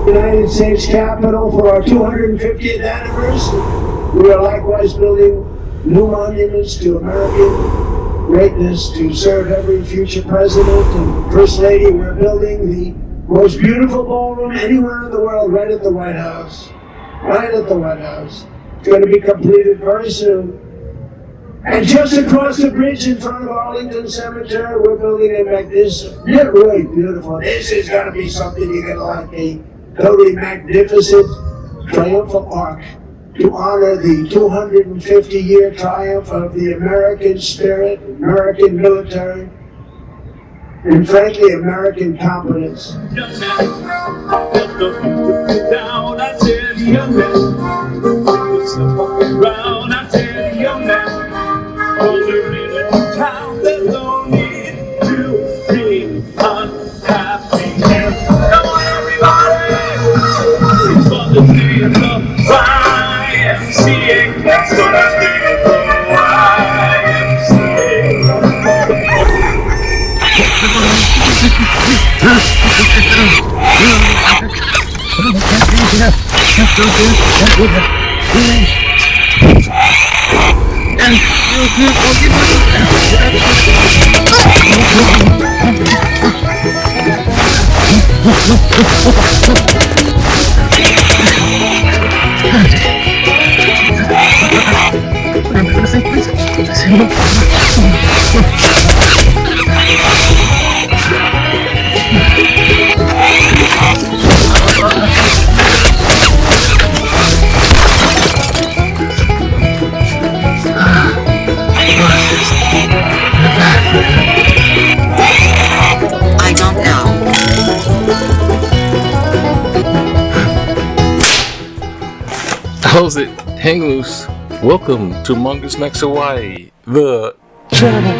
United States Capitol for our 250th anniversary. We are likewise building new monuments to American greatness to serve every future president and First Lady. We're building the most beautiful ballroom anywhere in the world right at the White House. Right at the White House. It's going to be completed very soon. And just across the bridge in front of Arlington Cemetery, we're building a magnificent, really beautiful. This is going to be something you're going to like, a totally magnificent triumphal arch to honor the 250-year triumph of the American spirit, American military, and frankly, American competence. I don't know. How's it? Hang loose. Welcome to Mongoose Next Hawaii, the channel.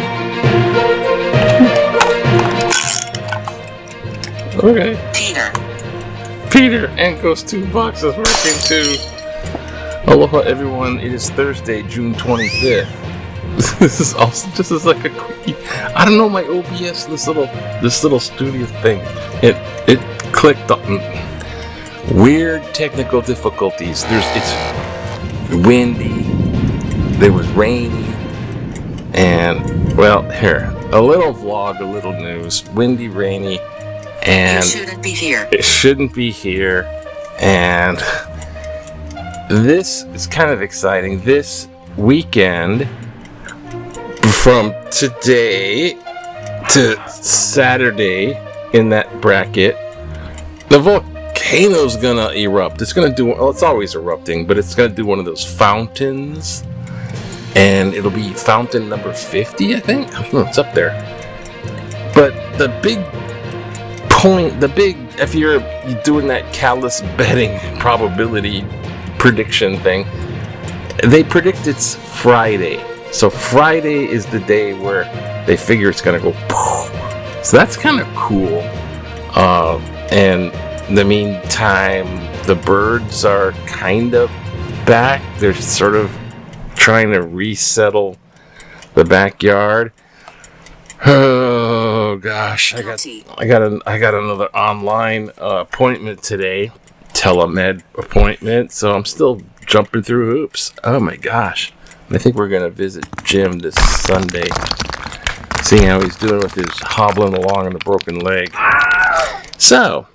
Okay. Peter and Ghost 2 boxes working too. Aloha everyone, it is Thursday, June 25th. This is also just as like a quickie. I don't know my OBS, this little studio thing. It clicked on weird technical difficulties. It's windy, there was rainy, and well, here, a little vlog, a little news. Windy, rainy, and it shouldn't be here. It shouldn't be here, and this is kind of exciting. This weekend, from today to Saturday, in that bracket, the Volcano's gonna erupt. It's gonna do, well, it's always erupting, but it's gonna do one of those fountains, and it'll be fountain number 50, I think. I don't know, it's up there. But the big point, if you're doing that callous betting probability prediction thing, they predict it's Friday. So Friday is the day where they figure it's gonna go poof. So that's kind of cool. And in the meantime, the birds are kind of back. They're sort of trying to resettle the backyard. Oh gosh, I got another online appointment today, telemed appointment. So I'm still jumping through hoops. Oh my gosh. I think we're gonna visit Jim this Sunday, seeing how he's doing with his hobbling along on the broken leg. So,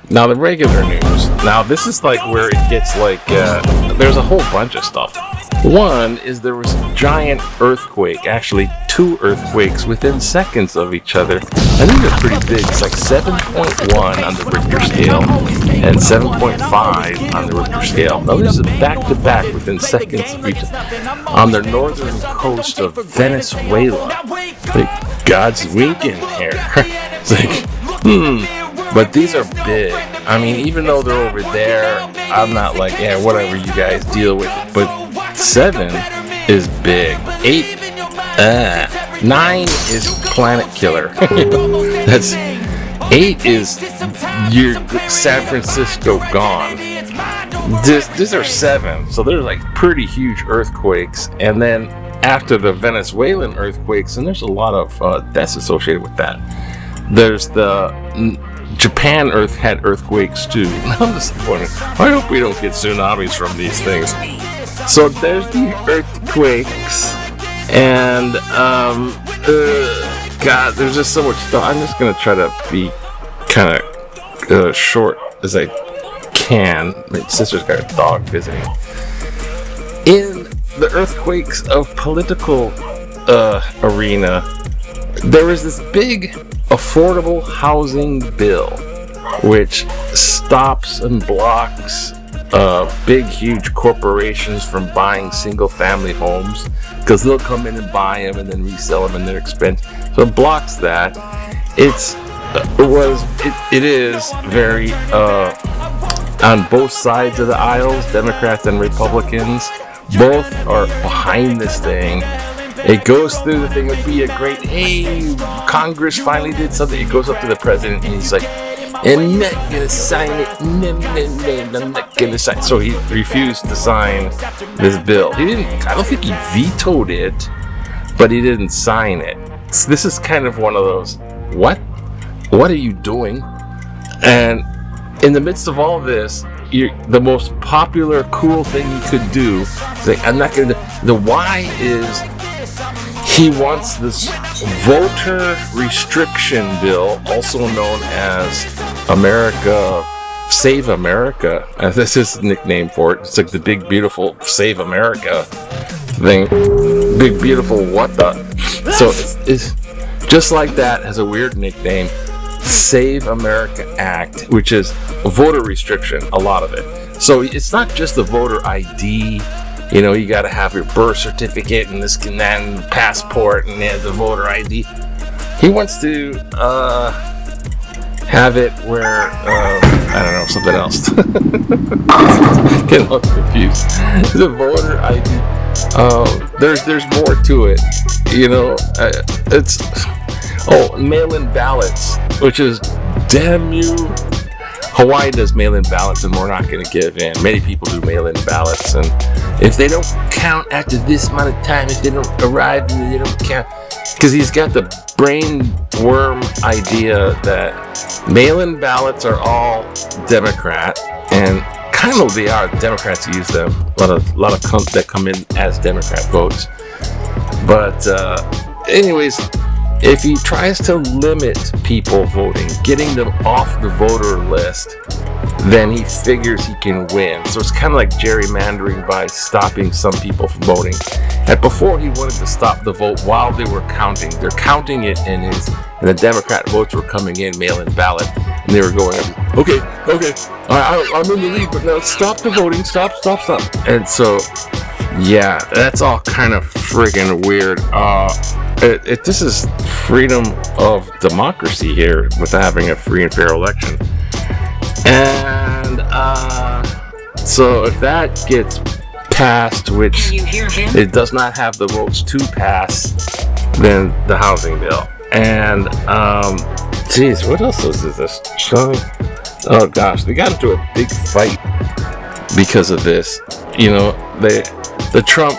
now the regular news. Now this is like where it gets like, there's a whole bunch of stuff. One is there was a giant earthquake, actually 2 earthquakes within seconds of each other. I think they're pretty big. It's like 7.1 on the Richter scale and 7.5 on the Richter scale. Now this is back-to-back within seconds of each other on the northern coast of Venezuela. Like, God's winking here. It's like, But these are big. I mean, even though they're over there, I'm not like, yeah, whatever, you guys deal with it. But 7 is big. 9 is planet killer. That's 8 is your San Francisco gone. These are 7, so they're like pretty huge earthquakes. And then after the Venezuelan earthquakes, and there's a lot of deaths associated with that. There's the Japan had earthquakes too. I'm just wondering, I hope we don't get tsunamis from these things. So there's the earthquakes, and God, there's just so much stuff. I'm just gonna try to be kind of short as I can. My sister's got a dog visiting. In the earthquakes of political arena, there was this big affordable housing bill which stops and blocks big huge corporations from buying single family homes, because they'll come in and buy them and then resell them and they're expensive. So it blocks that. It is very on both sides of the aisles, Democrats and Republicans. Both are behind this thing. It goes through the thing. It would be a great, hey, Congress finally did something. It goes up to the president and he's like, I'm not gonna sign it. No, I'm not gonna sign. So he refused to sign this bill. I don't think he vetoed it, but he didn't sign it. So this is kind of one of those, what are you doing? And in the midst of all of this, the most popular, cool thing you could do is like, I'm not gonna. The why is he wants this voter restriction bill, also known as Save America. That's his nickname for it. It's like the big, beautiful Save America thing. Big, beautiful what the? So it's just like that has a weird nickname. Save America Act, which is a voter restriction, a lot of it. So it's not just the voter ID, you got to have your birth certificate and this and that and passport and the voter ID. He wants to have it where, I don't know, something else. Getting a little confused. The voter ID, there's more to it, mail-in ballots, which is, damn you. Hawaii does mail-in ballots, and we're not going to give in. Many people do mail-in ballots, and if they don't count after this amount of time, if they don't arrive, and they don't count, because he's got the brain worm idea that mail-in ballots are all Democrat, and kind of they are. Democrats use them. A lot of that come in as Democrat votes, but anyways. If he tries to limit people voting, getting them off the voter list, then he figures he can win. So it's kind of like gerrymandering by stopping some people from voting. And before he wanted to stop the vote while they were counting. They're counting it and the Democrat votes were coming in, mail-in ballot, and they were going, okay, I'm in the lead, but now stop the voting, stop. And so, yeah, that's all kind of friggin' weird. This is freedom of democracy here with having a free and fair election. And so if that gets passed, which it does not have the votes to pass, then the housing bill. And geez, what else is this? Oh gosh, they got into a big fight because of this. The Trump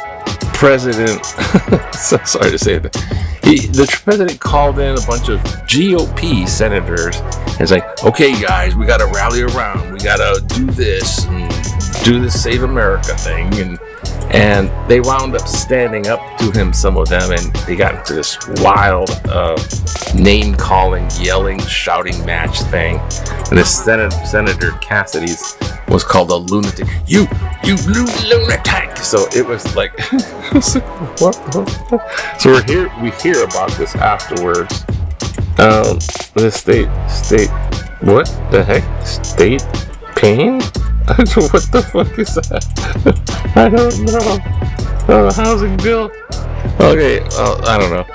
president, so sorry to say that, the president called in a bunch of GOP senators and it's like, okay guys, we gotta rally around, we gotta do this and do this Save America thing, and they wound up standing up to him, some of them, and they got into this wild name calling, yelling, shouting match thing. And this Senator Cassidy's was called a lunatic. You lunatic! So it was like, what the fuck? So we hear about this afterwards. The state, what the heck? State pain? What the fuck is that? I don't know. Housing bill? Okay, I don't know.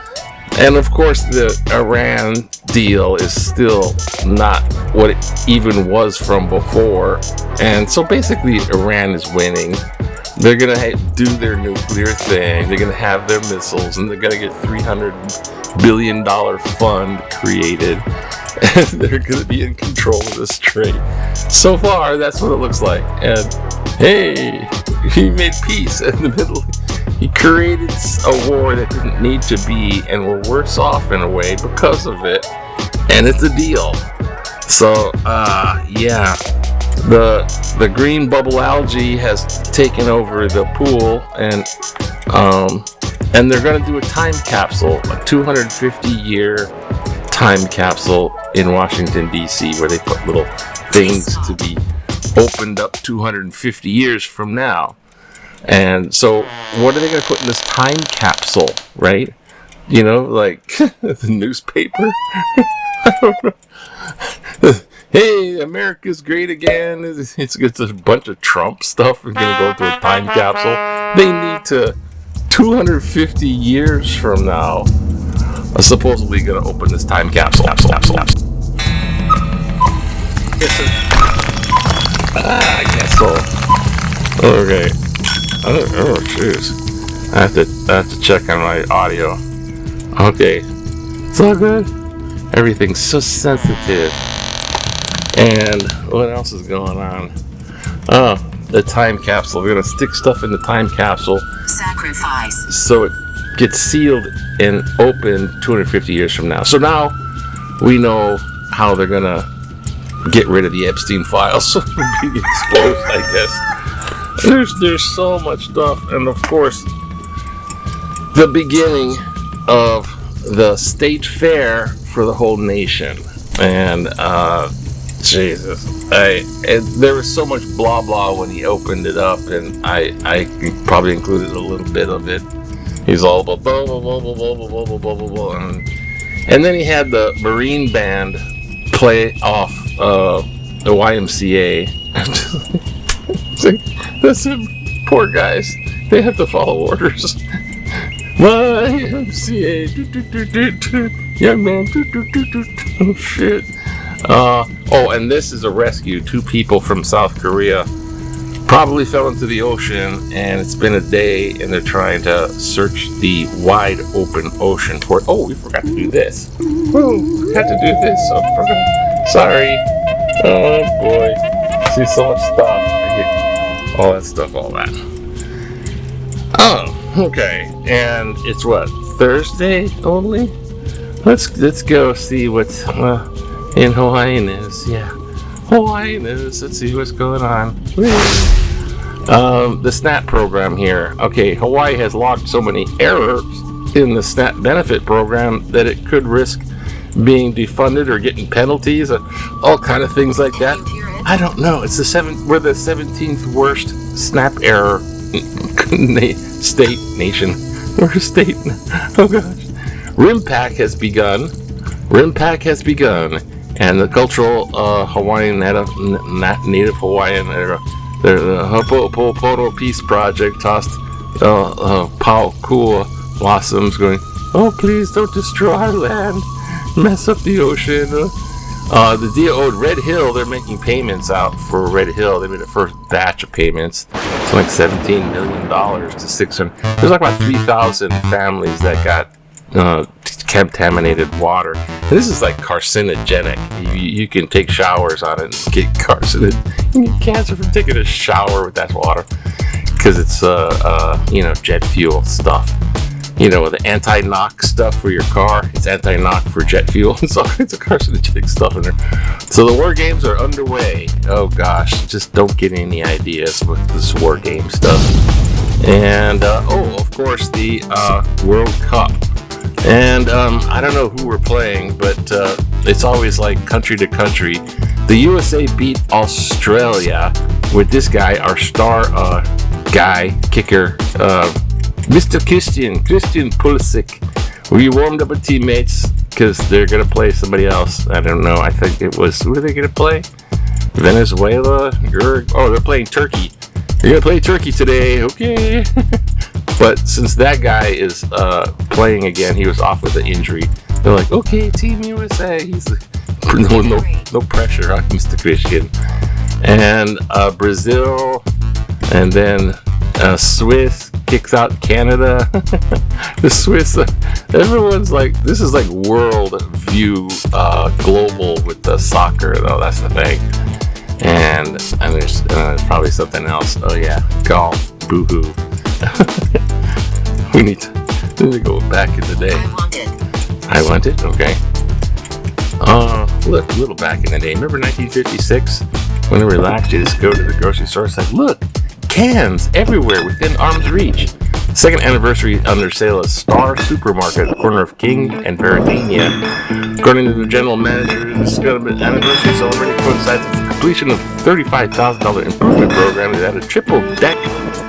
And of course, the Iran deal is still not what it even was from before. And so basically, Iran is winning. They're going to do their nuclear thing. They're going to have their missiles, and they're going to get $300 billion fund created. And they're going to be in control of this trade. So far, that's what it looks like. And hey, he made peace in the Middle East. He created a war that didn't need to be, and we're worse off in a way because of it. And it's a deal. So, yeah, the green bubble algae has taken over the pool, and they're going to do a time capsule, a 250-year time capsule in Washington, D.C., where they put little things to be opened up 250 years from now. And so what are they going to put in this time capsule, right? You know, like the newspaper? I don't know. Hey, America's great again. It's a bunch of Trump stuff. We're going to go to a time capsule. They need to, 250 years from now, are supposedly going to open this time capsule. I guess so. Okay. Oh, jeez. I have to check on my audio. Okay. It's all good. Everything's so sensitive. And what else is going on? Oh, the time capsule. We're going to stick stuff in the time capsule. Sacrifice. So it gets sealed and opened 250 years from now. So now we know how they're going to get rid of the Epstein files. So it'll be exposed, I guess. There's so much stuff. And of course, the beginning of the state fair for the whole nation. And, Jesus, there was so much blah blah when he opened it up, and I probably included a little bit of it. He's all blah blah blah blah blah blah blah blah blah blah blah, and then he had the Marine band play off the YMCA. It's like, listen, poor guys, they have to follow orders. YMCA, young man, oh shit. And this is a rescue. 2 people from South Korea probably fell into the ocean, and it's been a day, and they're trying to search the wide open ocean for it. Oh, we forgot to do this. Oh, forgot to do this. Sorry. Oh boy. See so much stuff. I get all that stuff, all that. Oh, okay. And it's what? Thursday only? Let's go see what's in Hawaii news. Yeah. Hawaii news. Let's see what's going on. The SNAP program here. Okay, Hawaii has logged so many errors in the SNAP benefit program that it could risk being defunded or getting penalties, all kind of things like that. I don't know. It's we're the 17th worst SNAP error nation. We're a state. Oh gosh. RIMPAC has begun. And the cultural Hawaiian Native Hawaiian, the Hopo'opono Peace Project tossed Paukua blossoms, going, "Oh, please don't destroy our land, mess up the ocean." The deal owed Red Hill. They're making payments out for Red Hill. They made a first batch of payments. It's like $17 million to 600. There's like about 3,000 families that got contaminated water. And this is like carcinogenic. You can take showers on it and get carcinogenic. You get cancer from taking a shower with that water because it's jet fuel stuff. You know, the anti-knock stuff for your car. It's anti-knock for jet fuel. It's all kinds of carcinogenic stuff in there. So the war games are underway. Oh gosh, just don't get any ideas with this war game stuff. And of course the World Cup. And I don't know who we're playing, but it's always like country to country. The USA beat Australia with this guy, our star kicker, Mr. Christian Pulisic. We warmed up with teammates because they're going to play somebody else. I don't know. I think it was, who are they going to play? Venezuela? They're playing Turkey. They're going to play Turkey today. Okay. But since that guy is playing again, he was off with an injury. They're like, okay, Team USA. He's like, no pressure on Mr. Christian. And Brazil, and then Swiss kicks out Canada. The Swiss, everyone's like, this is like world view, global with the soccer, though. That's the thing. And there's probably something else. Oh yeah, golf. Boo-hoo. We need to go back in the day. I want it. I want it? Okay. Look, a little back in the day. Remember 1956? When we relaxed, you just go to the grocery store. It's like, look, cans everywhere within arm's reach. Second anniversary under sale at Star Supermarket at the corner of King and Veritania. According to the general manager, this anniversary celebration coincides with the completion of $35,000 improvement program that had a triple deck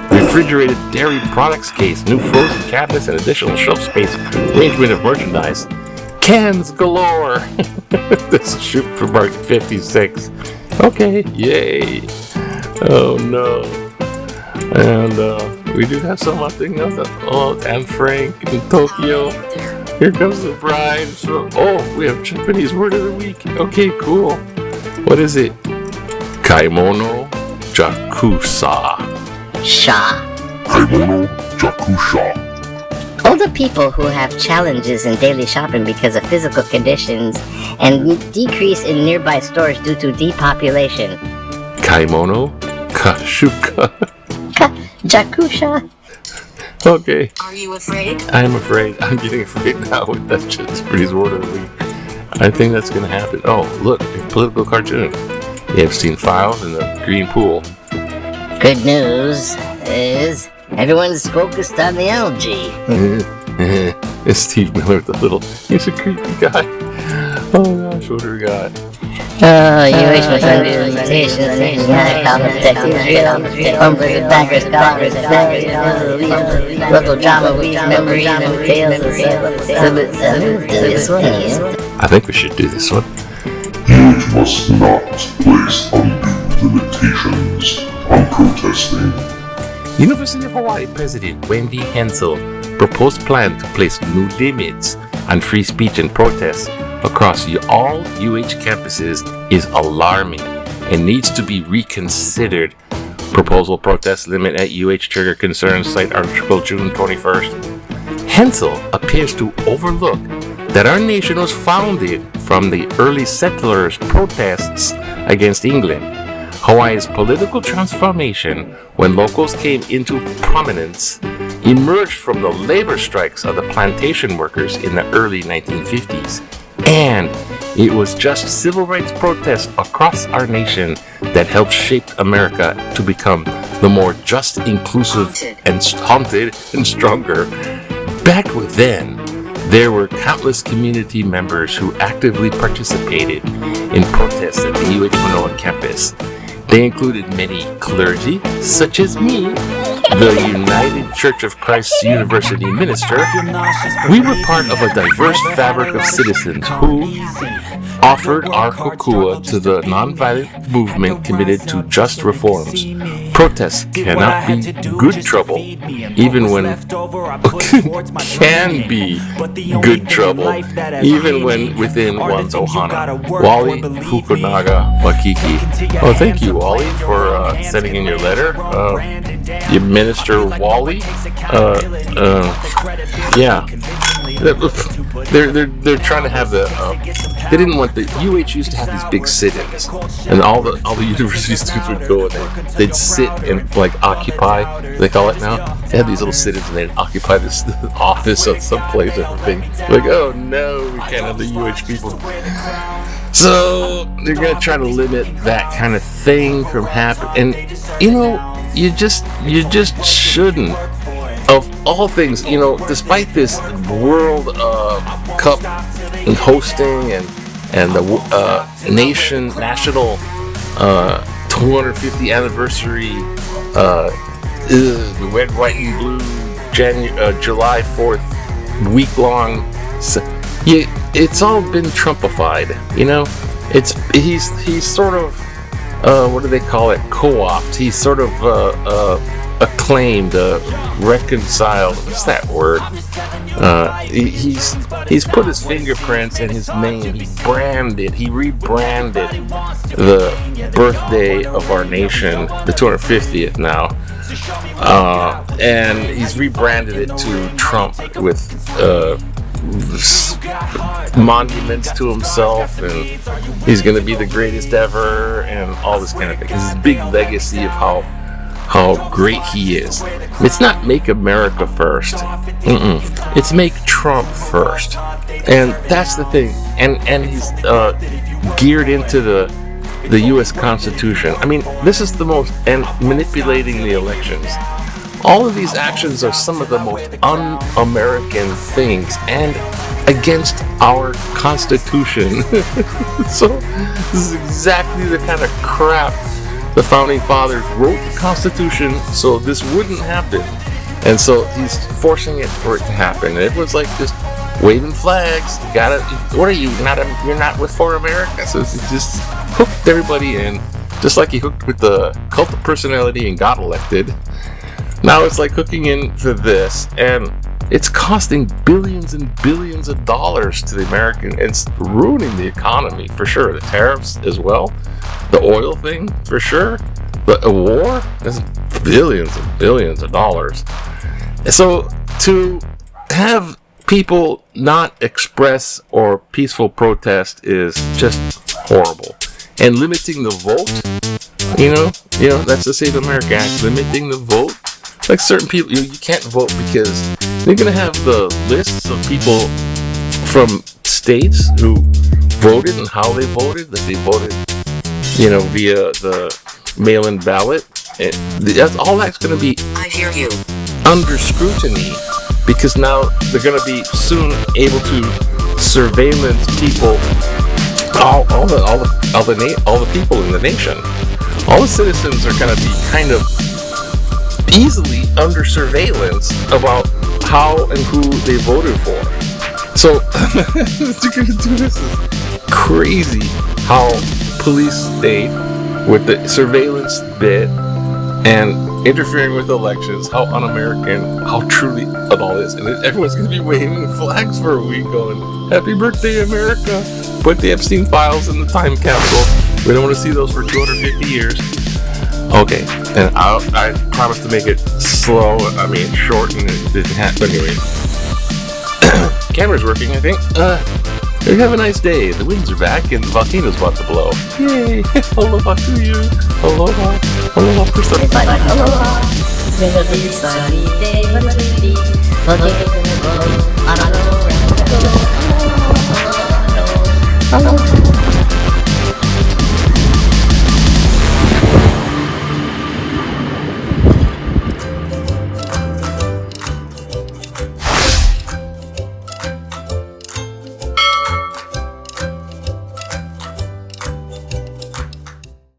refrigerated dairy products case, new frozen cabinets, and additional shelf space arrangement of merchandise. Cans galore. This is Supermarket 56. Okay, yay. Oh no. And we do have something else. Oh, Anne Frank in Tokyo. Here comes the bride. So, we have Japanese word of the week. Okay, cool. What is it? Kaimono Jakusa. Sha. Kaimono Jakusha. Older people who have challenges in daily shopping because of physical conditions and decrease in nearby stores due to depopulation. Kaimono Kashuka. Jakusha. Okay. Are you afraid? I'm afraid. I'm getting afraid now with that Japanese word of the week. I think that's going to happen. Oh, look, a political cartoon. The Epstein Files in the green pool. Good news is everyone's focused on the algae. It's Steve Miller, he's a creepy guy. Oh gosh, what do we got? UH must undo limitations, backers, scholars, local drama, memories, and tales. This one is. I think we should do this one. UH must not place undue limitations on protesting. University of Hawaii President Wendy Hensel proposed plan to place new limits on free speech and protests across all UH campuses is alarming and needs to be reconsidered. Proposal protest limit at UH trigger concerns, cite article June 21st. Hensel appears to overlook that our nation was founded from the early settlers' protests against England. Hawaii's political transformation, when locals came into prominence, emerged from the labor strikes of the plantation workers in the early 1950s. And it was just civil rights protests across our nation that helped shape America to become the more just, inclusive, and haunted and stronger. Back then, there were countless community members who actively participated in protests at the UH Manoa campus. They included many clergy, such as me, the United Church of Christ University minister. We were part of a diverse fabric of citizens who offered our kokua to the nonviolent movement committed to just reforms. Protests cannot be good trouble, even when can be good trouble, even when within one's ohana. Wally Fukunaga, Waikiki. Oh, thank you, Wally, for sending in your letter. You Minister Wally. Yeah. They're trying to have the. They didn't want the UH used to have these big sit-ins, and all the university students would go and they'd sit and like occupy. They call it now. They had these little sit-ins and they'd occupy this office of some place or everything. Like, oh no, we can't have the UH people. So they're gonna try to limit that kind of thing from happening. And you just shouldn't. Of all things, despite this World Cup and hosting and the national 250 anniversary, the red, white, and blue July 4th week-long. It's all been Trumpified, He's sort of what do they call it? Co-opt. He's sort of acclaimed, reconciled. What's that word? He's put his fingerprints and his name. He rebranded the birthday of our nation, the 250th now, and he's rebranded it to Trump with monuments to himself, and he's going to be the greatest ever, and all this kind of thing. His big legacy of how how great he is. It's not make America first. It's make Trump first. And that's the thing. And he's geared into the U.S. Constitution. I mean, this is the most, and manipulating the elections. All of these actions are some of the most un-American things and against our Constitution. So this is exactly the kind of crap the Founding Fathers wrote the Constitution so this wouldn't happen. And so he's forcing it for it to happen. And everyone's like just waving flags. You gotta, what are you? You're not with For America. So he just hooked everybody in, just like he hooked with the cult of personality and got elected. Now it's like hooking in for this, and it's costing billions and billions of dollars to the American. It's ruining the economy for sure. The tariffs as well, the oil thing for sure. The war is billions and billions of dollars. So to have people not express or peaceful protest is just horrible. And limiting the vote, you know, that's the Save America Act, limiting the vote. Like certain people, you can't vote because they're going to have the lists of people from states who voted and how they voted, that they voted, you know, via the mail-in ballot. All that's going to be I hear you. under scrutiny because now they're going to be soon able to surveillance people, all the people in the nation. All the citizens are going to be kind of easily under surveillance about how and who they voted for. So you're gonna do this is crazy how police state with the surveillance bit and interfering with elections, how un-American, how truly it all is. And everyone's gonna be waving flags for a week going, "Happy birthday, America." Put the Epstein files in the time capsule. We don't want to see those for 250 years. Okay, and I promise to make it slow, short, and it didn't happen. But anyway, camera's working, I think. Have a nice day. The winds are back and the volcano's about to blow. Yay! Aloha to you. Aloha. Aloha for some. Aloha. It's gonna be a sunny day, but it's windy. Volcano, I don't know.